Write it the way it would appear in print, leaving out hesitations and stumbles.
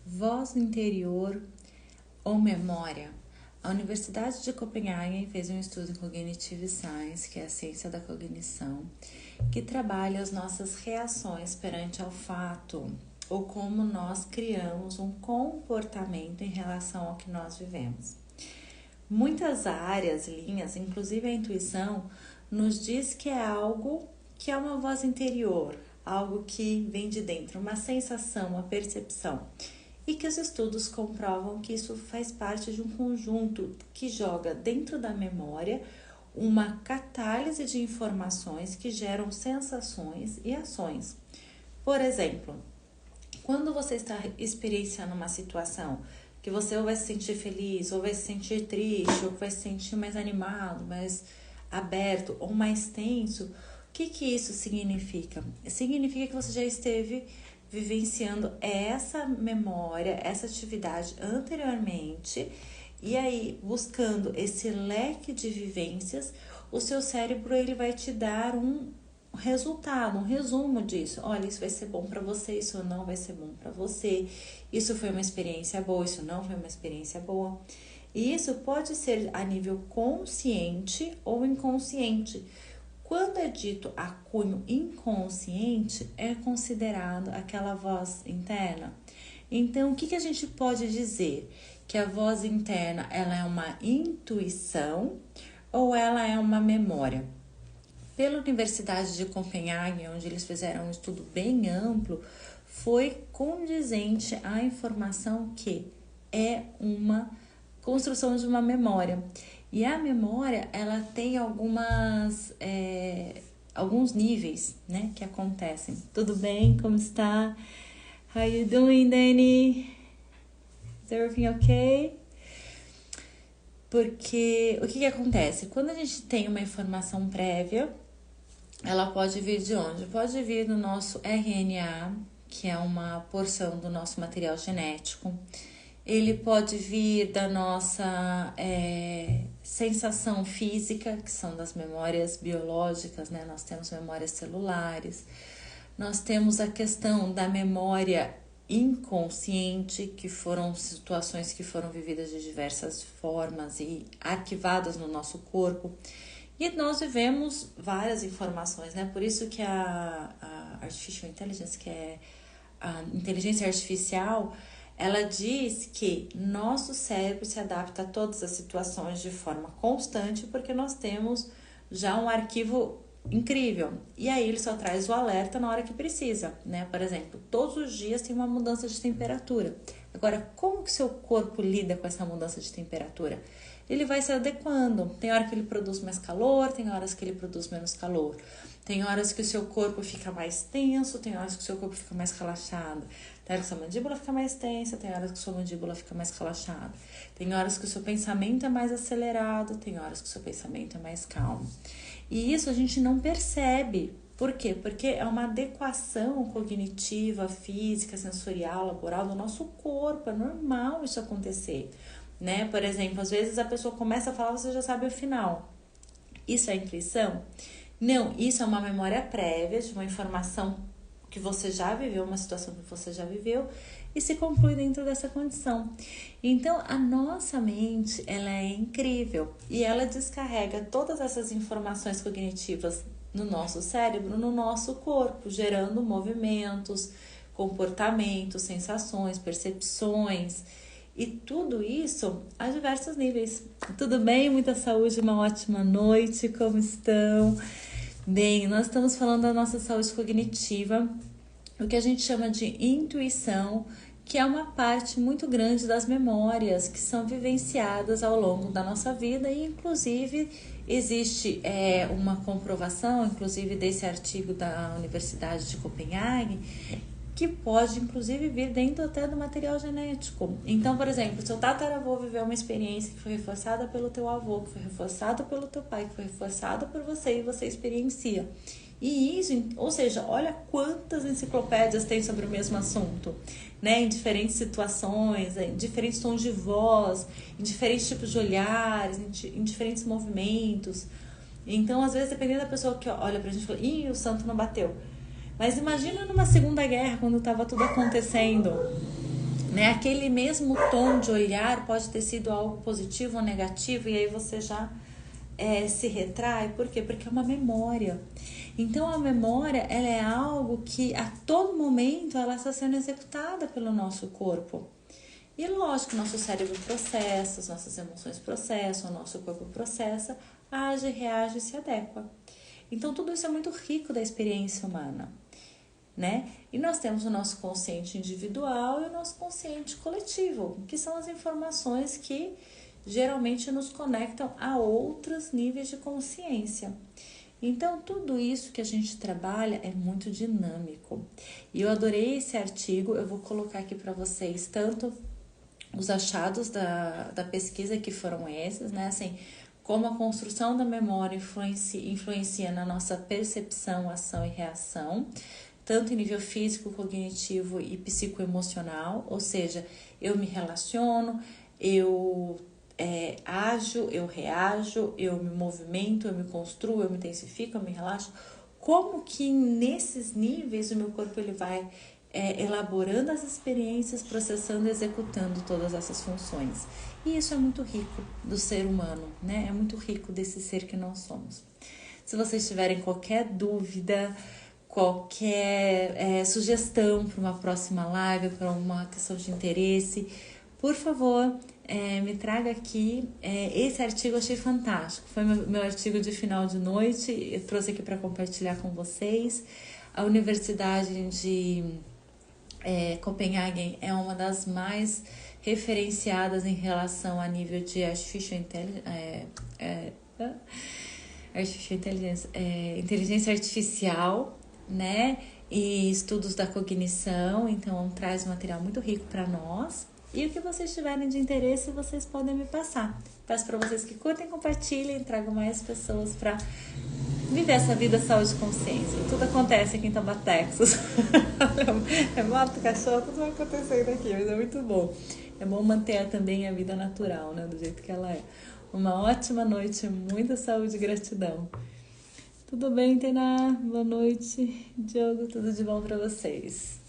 Voz interior ou memória? A Universidade de Copenhague fez um estudo em Cognitive Science, que é a ciência da cognição, que trabalha as nossas reações perante ao fato, ou como nós criamos um comportamento em relação ao que nós vivemos. Muitas áreas, linhas, inclusive a intuição, nos diz que é algo que é uma voz interior, algo que vem de dentro, uma sensação, uma percepção. E que os estudos comprovam que isso faz parte de um conjunto que joga dentro da memória uma catálise de informações que geram sensações e ações. Por exemplo, quando você está experienciando uma situação que você ou vai se sentir feliz, ou vai se sentir triste, ou vai se sentir mais animado, mais aberto ou mais tenso, o que isso significa? Significa que você já esteve vivenciando essa memória, essa atividade anteriormente, e aí buscando esse leque de vivências, o seu cérebro ele vai te dar um resultado, um resumo disso. Olha, isso vai ser bom para você, isso não vai ser bom para você, isso foi uma experiência boa, isso não foi uma experiência boa. E isso pode ser a nível consciente ou inconsciente. Quando é dito a cunho inconsciente, é considerado aquela voz interna. Então, o que a gente pode dizer? Que a voz interna ela é uma intuição ou ela é uma memória? Pela Universidade de Copenhague, onde eles fizeram um estudo bem amplo, foi condizente à informação que é uma construção de uma memória. E a memória, ela tem alguns níveis, né, que acontecem. Tudo bem? Como está? How you doing, Danny? Is everything okay? Porque o que acontece? Quando a gente tem uma informação prévia, ela pode vir de onde? Pode vir do nosso RNA, que é uma porção do nosso material genético. Ele pode vir da nossa sensação física, que são das memórias biológicas, né? Nós temos memórias celulares. Nós temos a questão da memória inconsciente, que foram situações que foram vividas de diversas formas e arquivadas no nosso corpo. E nós vivemos várias informações, né? Por isso que a Artificial Intelligence, que é a inteligência artificial, ela diz que nosso cérebro se adapta a todas as situações de forma constante, porque nós temos já um arquivo incrível. E aí ele só traz o alerta na hora que precisa, né? Por exemplo, todos os dias tem uma mudança de temperatura. Agora, como que seu corpo lida com essa mudança de temperatura? Ele vai se adequando. Tem hora que ele produz mais calor, tem horas que ele produz menos calor. Tem horas que o seu corpo fica mais tenso, tem horas que o seu corpo fica mais relaxado. Tem horas que a sua mandíbula fica mais tensa, tem horas que a sua mandíbula fica mais relaxada. Tem horas que o seu pensamento é mais acelerado, tem horas que o seu pensamento é mais calmo. E isso a gente não percebe. Por quê? Porque é uma adequação cognitiva, física, sensorial, laboral do nosso corpo. É normal isso acontecer, né? Por exemplo, às vezes a pessoa começa a falar, você já sabe o final. Isso é intuição? Não, isso é uma memória prévia de uma informação que você já viveu, uma situação que você já viveu e se conclui dentro dessa condição. Então, a nossa mente, ela é incrível e ela descarrega todas essas informações cognitivas no nosso cérebro, no nosso corpo, gerando movimentos, comportamentos, sensações, percepções e tudo isso a diversos níveis. Tudo bem? Muita saúde, uma ótima noite, como estão? Bem, nós estamos falando da nossa saúde cognitiva, o que a gente chama de intuição, que é uma parte muito grande das memórias que são vivenciadas ao longo da nossa vida e, inclusive, existe uma comprovação, inclusive desse artigo da Universidade de Copenhague, que pode, inclusive, vir dentro até do material genético. Então, por exemplo, seu tataravô viveu uma experiência que foi reforçada pelo teu avô, que foi reforçada pelo teu pai, que foi reforçada por você e você experiencia. E isso, ou seja, olha quantas enciclopédias tem sobre o mesmo assunto, né? Em diferentes situações, em diferentes tons de voz, em diferentes tipos de olhares, em diferentes movimentos. Então, às vezes, dependendo da pessoa que olha pra gente e fala, ih, o santo não bateu. Mas imagina numa Segunda Guerra, quando estava tudo acontecendo. né? Aquele mesmo tom de olhar pode ter sido algo positivo ou negativo, e aí você já se retrai. Por quê? Porque é uma memória. Então a memória, ela é algo que a todo momento ela está sendo executada pelo nosso corpo. E lógico, nosso cérebro processa, as nossas emoções processam, o nosso corpo processa, age, reage e se adequa. Então tudo isso é muito rico da experiência humana, né? E nós temos o nosso consciente individual e o nosso consciente coletivo, que são as informações que geralmente nos conectam a outros níveis de consciência. Então, tudo isso que a gente trabalha é muito dinâmico. E eu adorei esse artigo, eu vou colocar aqui para vocês tanto os achados da pesquisa, que foram esses, né? Assim, como a construção da memória influencia na nossa percepção, ação e reação, tanto em nível físico, cognitivo e psicoemocional, ou seja, eu me relaciono, eu ajo, eu reajo, eu me movimento, eu me construo, eu me intensifico, eu me relaxo. Como que nesses níveis o meu corpo ele vai elaborando as experiências, processando e executando todas essas funções. E isso é muito rico do ser humano, né? É muito rico desse ser que nós somos. Se vocês tiverem qualquer dúvida, qualquer sugestão para uma próxima live, para uma questão de interesse, por favor, me traga aqui. Esse artigo eu achei fantástico, foi meu artigo de final de noite, eu trouxe aqui para compartilhar com vocês. A Universidade de Copenhagen é uma das mais referenciadas em relação a nível de inteligência artificial, né? E estudos da cognição, então traz material muito rico para nós. E o que vocês tiverem de interesse, vocês podem me passar. Peço para vocês que curtem, compartilhem, tragam mais pessoas para viver essa vida saúde e consciência. Tudo acontece aqui em Taubaté, Texas. É moto, cachorro, tudo vai acontecendo aqui, mas é muito bom. É bom manter também a vida natural, né, do jeito que ela é. Uma ótima noite, muita saúde e gratidão. Tudo bem, Tainá? Boa noite, Diogo, tudo de bom para vocês.